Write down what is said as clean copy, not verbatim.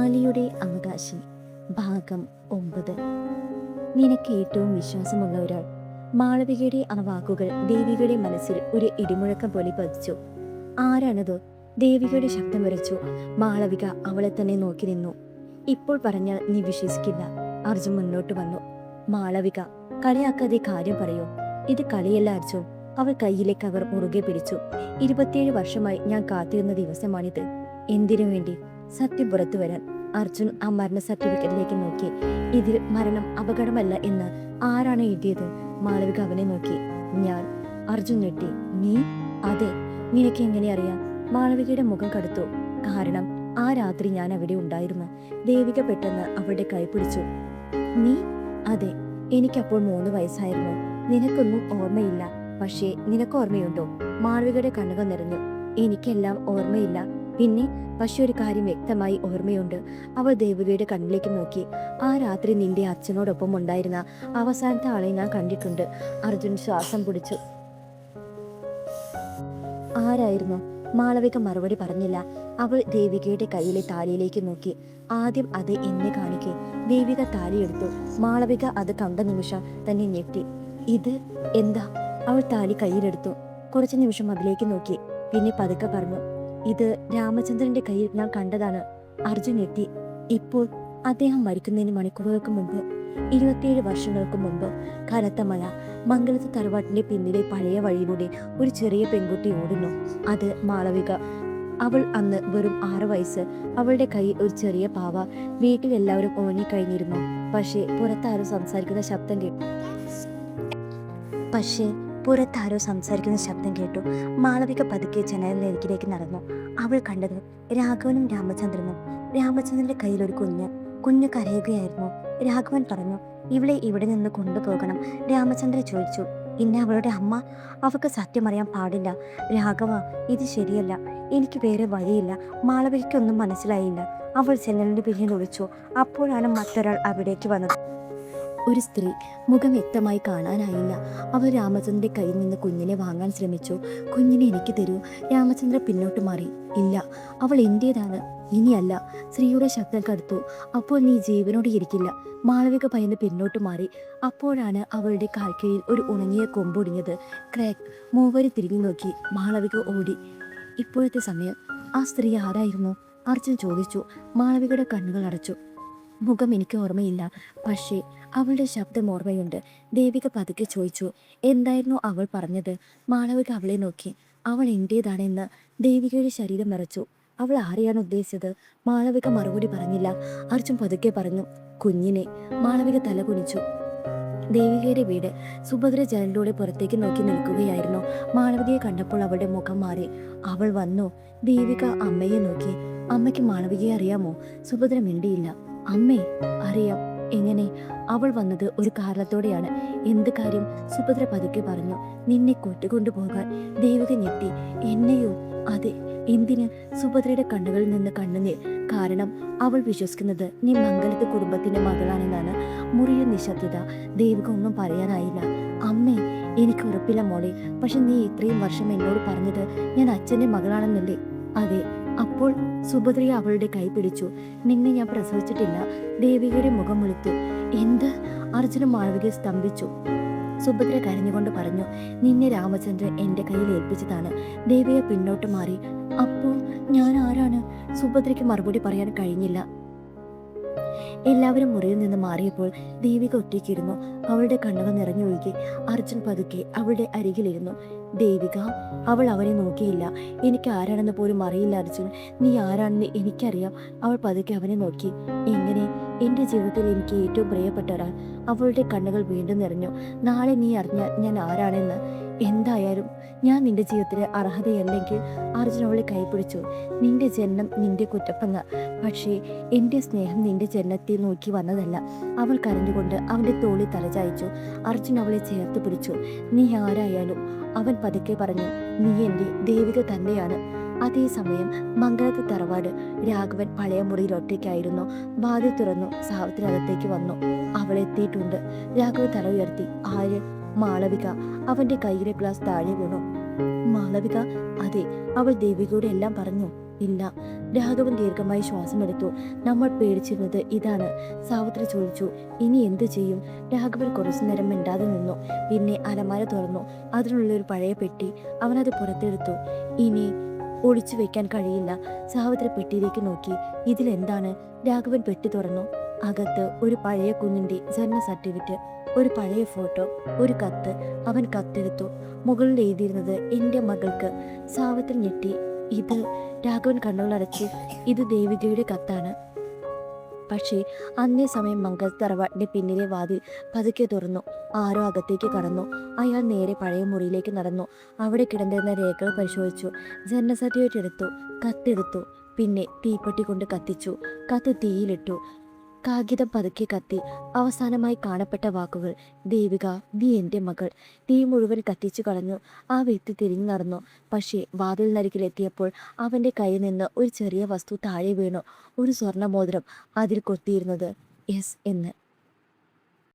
കലിയുടെ അവകാശി ഭാഗം 9. നിനക്ക് ഏറ്റവും വിശ്വാസമുള്ള ഒരാൾ. മാളവികയുടെ ആ വാക്കുകൾ ദേവികയുടെ മനസ്സിൽ ഒരു ഇടിമുഴക്കം പോലെ പതിച്ചു. ആരാണത്? ദേവികയുടെ ശബ്ദം വിറച്ചു. മാളവിക അവളെ തന്നെ നോക്കി നിന്നു. ഇപ്പോൾ പറഞ്ഞാൽ നീ വിശ്വസിക്കില്ല. അർജുൻ മുന്നോട്ട് വന്നു. മാളവിക, കളിയാക്കാതെ കാര്യം പറയൂ. ഇത് കളിയല്ല അർജുൻ. അവൾ കയ്യിലെ കവർ മുറുകെ പിടിച്ചു. 27 വർഷമായി ഞാൻ കാത്തിരുന്ന ദിവസമാണിത്. എന്തിനു വേണ്ടി? സത്യം പുറത്തു വരാൻ. അർജുൻ ആ മരണ സർട്ടിഫിക്കറ്റിലേക്ക് നോക്കി. ഇതിൽ മരണം അപകടമല്ല എന്ന് ആരാണ് എഴുതിയത്? മാളവിക അവനെ നോക്കി. ഞാൻ. അർജുൻ ഞെട്ടി. നീ? അതെ. നിനക്ക് എങ്ങനെ അറിയാം? മാളവികയുടെ മുഖം കടുത്തു. കാരണം ആ രാത്രി ഞാൻ അവിടെ ഉണ്ടായിരുന്നു. ദേവിക പെട്ടെന്ന് അവളുടെ കൈ പിടിച്ചു. നീ? അതെ. എനിക്കപ്പോൾ 3 വയസ്സായിരുന്നു. നിനക്കൊന്നും ഓർമ്മയില്ല, പക്ഷേ നിനക്ക് ഓർമ്മയുണ്ടോ? മാളവികയുടെ കണ്ണുകൾ നിറഞ്ഞു. എനിക്കെല്ലാം ഓർമ്മയില്ല. പിന്നെ പക്ഷെ ഒരു കാര്യം വ്യക്തമായി ഓർമ്മയുണ്ട്. അവൾ ദേവികയുടെ കണ്ണിലേക്ക് നോക്കി. ആ രാത്രി നിന്റെ അച്ഛനോടൊപ്പം ഉണ്ടായിരുന്ന അവസാനത്തെ ആളെ ഞാൻ കണ്ടിട്ടുണ്ട്. അർജുൻ ശ്വാസം പിടിച്ചു. ആരായിരുന്നു? മാളവിക മറുപടി പറഞ്ഞില്ല. അവൾ ദേവികയുടെ കയ്യിലെ താലിയിലേക്ക് നോക്കി. ആദ്യം അത് എന്നെ കാണിക്കേ. ദേവിക താലിയെടുത്തു. മാളവിക അത് കണ്ട നിമിഷം തന്നെ ഞെട്ടി. ഇത് എന്താ? അവൾ താലി കയ്യിലെടുത്തു. കുറച്ചു നിമിഷം അതിലേക്ക് നോക്കി. പിന്നെ പതുക്കെ പറഞ്ഞു, ഇത് രാമചന്ദ്രന്റെ കയ്യിൽ ഞാൻ കണ്ടതാണ്. അർജുൻ എത്തി. ഇപ്പോൾ? അദ്ദേഹം മരിക്കുന്നതിന് മണിക്കൂറുകൾക്ക് മുമ്പ്, 27 വർഷങ്ങൾക്ക് മുമ്പ്. കനത്ത മഴ. മംഗലത്ത് തറവാട്ടിന്റെ പിന്നിലെ പഴയ വഴിയിലൂടെ ഒരു ചെറിയ പെൺകുട്ടി ഓടുന്നു. അത് മാളവിക. അവൾ അന്ന് വെറും 6 വയസ്സ്. അവളുടെ കയ്യിൽ ഒരു ചെറിയ പാവ. വീട്ടിലെല്ലാവരും ഉറങ്ങിക്കഴിഞ്ഞിരുന്നു. പക്ഷേ പുറത്താരോ സംസാരിക്കുന്ന ശബ്ദം കേട്ടു. മാളവിക പതുക്കെ ജനലിനരികിലേക്ക് നടന്നു. അവൾ കണ്ടത് രാഘവനും രാമചന്ദ്രനും. രാമചന്ദ്രന്റെ കയ്യിൽ ഒരു കുഞ്ഞ് കരയുകയായിരുന്നു. രാഘവൻ പറഞ്ഞു, ഇവളെ ഇവിടെ നിന്ന് കൊണ്ടുപോകണം. രാമചന്ദ്രൻ ചോദിച്ചു, പിന്നെ അവളുടെ അമ്മ? അവൾക്ക് സത്യം അറിയാൻ പാടില്ല. രാഘവ, ഇത് ശരിയല്ല. എനിക്ക് വേറെ വഴിയില്ല. മാളവികയ്ക്കൊന്നും മനസ്സിലായില്ല. അവൾ ജനലിന്റെ പിന്നിൽ ഒളിച്ചു. അപ്പോഴാണ് മറ്റൊരാൾ അവിടേക്ക് വന്നത്. ഒരു സ്ത്രീ. മുഖം വ്യക്തമായി കാണാനായില്ല. അവൾ രാമചന്ദ്രന്റെ കയ്യിൽ നിന്ന് കുഞ്ഞിനെ വാങ്ങാൻ ശ്രമിച്ചു. കുഞ്ഞിനെ എനിക്ക് തരൂ. രാമചന്ദ്രൻ പിന്നോട്ട് മാറി. ഇല്ല, അവൾ എന്റേതാണ്. ഇനിയല്ല. സ്ത്രീയുടെ ശബ്ദം കടുത്തു. അപ്പോൾ നീ ജീവനോടെ ഇരിക്കില്ല. മാളവിക ഭയന്ന് പിന്നോട്ട് മാറി. അപ്പോഴാണ് അവളുടെ കാൽക്കീഴിൽ ഒരു ഉണങ്ങിയ കൊമ്പൊടിഞ്ഞത്. ക്രാക്ക്. മൂവര് തിരിഞ്ഞു നോക്കി. മാളവിക ഓടി. ഇപ്പോഴത്തെ സമയം. ആ സ്ത്രീ ആരായിരുന്നു? അർജുൻ ചോദിച്ചു. മാളവികയുടെ കണ്ണുകൾ അടച്ചു. മുഖം എനിക്ക് ഓർമ്മയില്ല, പക്ഷേ അവളുടെ ശബ്ദം ഓർമ്മയുണ്ട്. ദേവിക പതുക്കെ ചോദിച്ചു, എന്തായിരുന്നു അവൾ പറഞ്ഞത്? മാളവിക അവളെ നോക്കി. അവൾ എന്റേതാണെന്ന്. ദേവികയുടെ ശരീരം വിറച്ചു. അവൾ ആരെയാണ് ഉദ്ദേശിച്ചത്? മാളവിക മറുപടി പറഞ്ഞില്ല. അർജുൻ പതുക്കെ പറഞ്ഞു, കുഞ്ഞിനെ. മാളവിക തല കുനിച്ചു. ദേവികയുടെ വീട്. സുഭദ്ര ജനലിലൂടെ പുറത്തേക്ക് നോക്കി നിൽക്കുകയായിരുന്നു. മാളവികയെ കണ്ടപ്പോൾ അവളുടെ മുഖം മാറി. അവൾ വന്നു. ദേവിക അമ്മയെ നോക്കി. അമ്മയ്ക്ക് മാളവികയെ അറിയാമോ? സുഭദ്ര മിണ്ടിയില്ല. അമ്മേ, അറിയാം. എങ്ങനെ? അവൾ വന്നത് ഒരു കാരണത്തോടെയാണ്. എന്ത് കാര്യം? സുഭദ്ര പതുക്കെ പറഞ്ഞു. നിന്നെ കൊണ്ടുപോകാൻ. ദേവിക ഞെട്ടി. എന്നെയോ? അതെ. എന്തിന്? സുഭദ്രയുടെ കണ്ണുകളിൽ നിന്ന് കണ്ണുനീർ. കാരണം അവൾ വിശ്വസിക്കുന്നത് നീ മംഗലത്ത് കുടുംബത്തിന്റെ മകളാണെന്നാണ്. മുറിയ നിശബ്ദത. ദേവിക ഒന്നും പറയാനായില്ല. അമ്മേ, എനിക്ക് ഉറപ്പില്ല മോളെ. പക്ഷെ നീ ഇത്രയും വർഷം എന്നോട് പറഞ്ഞത് ഞാൻ അച്ഛന്റെ മകളാണെന്നല്ലേ? അതെ. അപ്പോൾ സുഭദ്രയെ അവളുടെ കൈ പിടിച്ചു. നിന്നെ ഞാൻ പ്രസവിച്ചിട്ടില്ല. ദേവികയുടെ മുഖം വെളുത്തു. എന്ത്? അർജുനും മാളവികയെ സ്തംഭിച്ചു. സുഭദ്ര കരഞ്ഞുകൊണ്ട് പറഞ്ഞു, നിന്നെ രാമചന്ദ്രൻ എന്റെ കയ്യിൽ ഏൽപ്പിച്ചതാണ്. ദേവിക പിന്നോട്ട് മാറി. അപ്പോൾ ഞാൻ ആരാണ്? സുഭദ്രയ്ക്ക് മറുപടി പറയാൻ കഴിഞ്ഞില്ല. എല്ലാവരും മുറിയിൽ നിന്ന് മാറിയപ്പോൾ ദേവിക ഒറ്റയ്ക്കിരുന്നു. അവളുടെ കണ്ണുകൾ നിറഞ്ഞൊഴുകി. അർജുൻ പതുക്കെ അവളുടെ അരികിലിരുന്നു. ദേവിക. അവൾ അവനെ നോക്കിയില്ല. എനിക്ക് ആരാണെന്ന് പോലും അറിയില്ല അർജുൻ. നീ ആരാണെന്ന് എനിക്കറിയാം. അവൾ പതുക്കെ അവനെ നോക്കി. എങ്ങനെ? എൻ്റെ ജീവിതത്തിൽ എനിക്ക് ഏറ്റവും പ്രിയപ്പെട്ട ഒരാൾ. അവളുടെ കണ്ണുകൾ വീണ്ടും നിറഞ്ഞു. നാളെ നീ അറിഞ്ഞാൽ ഞാൻ ആരാണെന്ന്. എന്തായാലും ഞാൻ നിന്റെ ജീവിതത്തിന് അർഹതയല്ലെങ്കിൽ. അർജുൻ അവളെ കൈപിടിച്ചു. നിന്റെ ജന്മം നിന്റെ കുറ്റപ്പെന്ന്. പക്ഷേ എൻ്റെ സ്നേഹം നിന്റെ ജന്മത്തെ നോക്കി വന്നതല്ല. അവൾ കരഞ്ഞുകൊണ്ട് അവൻ്റെ തോളിൽ തലചായ്ച്ചു. അർജുൻ അവളെ ചേർത്ത് പിടിച്ചു. നീ ആരായാലും, അവൻ പതുക്കെ പറഞ്ഞു, നീ എൻ്റെ ദേവിക തന്നെയാണ്. അതേസമയം മംഗലത്ത് തറവാട്. രാഘവൻ പഴയ മുറിയിൽ ഒറ്റയ്ക്കായിരുന്നു. വാതിൽ തുറന്നു. സാവിത്രി അകത്തേക്ക് വന്നു. അവൾ എത്തിയിട്ടുണ്ട്. രാഘവൻ തല ഉയർത്തി. ആര്? മാളവിക. അവന്റെ കയ്യിലെ ഗ്ലാസ് താഴെ വീണു. മാളവിക? അതെ. അവൾ ദേവികയോട് എല്ലാം പറഞ്ഞു. ഇല്ല. രാഘവൻ ദീർഘമായി ശ്വാസമെടുത്തു. നമ്മൾ പേടിച്ചിരുന്നത് ഇതാണ്. സാവിത്രി ചോദിച്ചു. ഇനി എന്തു ചെയ്യും? രാഘവൻ കുറച്ചു നേരം മിണ്ടാതെ നിന്നു. പിന്നെ അലമാര തുറന്നു. അതിനുള്ളൊരു പഴയ പെട്ടി. അവനത് പുറത്തെടുത്തു. ഇനി ഒളിച്ചു വെക്കാൻ കഴിയില്ല. സാവിത്രി പെട്ടിയിലേക്ക് നോക്കി. ഇതിലെന്താണ്? രാഘവൻ പെട്ടി തുറന്നു. അകത്ത് ഒരു പഴയ കുഞ്ഞിന്റെ ജന്മ സർട്ടിഫിക്കറ്റ്, ഒരു പഴയ ഫോട്ടോ, ഒരു കത്ത്. അവൻ കത്തെടുത്തു. മുകളിൽ എഴുതിയിരുന്നത് എൻ്റെ മകൾക്ക്. സാവിത്രി ഞെട്ടി. ഇത് രാഘവൻ കണ്ണുകളടച്ചു. ഇത് ദേവികയുടെ കത്താണ്. പക്ഷേ അന്നേ സമയം മംഗൾ തറവാട്ടിന്റെ പിന്നിലെ വാതിൽ പതുക്കെ തുറന്നു. ആരോ അകത്തേക്ക് കടന്നു. അയാൾ നേരെ പഴയ മുറിയിലേക്ക് നടന്നു. അവിടെ കിടന്നിരുന്ന രേഖകൾ പരിശോധിച്ചു. ജനന സർട്ടിഫിക്കറ്റ് എടുത്തു. കത്തെടുത്തു. പിന്നെ തീപ്പെട്ടി കൊണ്ട് കത്തിച്ചു. കത്ത് തീയിലിട്ടു. കാകിതം പതുക്കെ കത്തി. അവസാനമായി കാണപ്പെട്ട വാക്കുകൾ: ദേവിക, നീ എൻ്റെ മകൾ. തീ മുഴുവൻ കത്തിച്ചു കളഞ്ഞു. ആ വ്യക്തി തിരിഞ്ഞു നടന്നു. പക്ഷേ വാതിലിനരികിലെത്തിയപ്പോൾ അവൻ്റെ കയ്യിൽ നിന്ന് ഒരു ചെറിയ വസ്തു താഴെ വീണു. ഒരു സ്വർണ്ണമോതിരം. അതിൽ കൊത്തിയിരുന്നത് എസ് എന്ന്.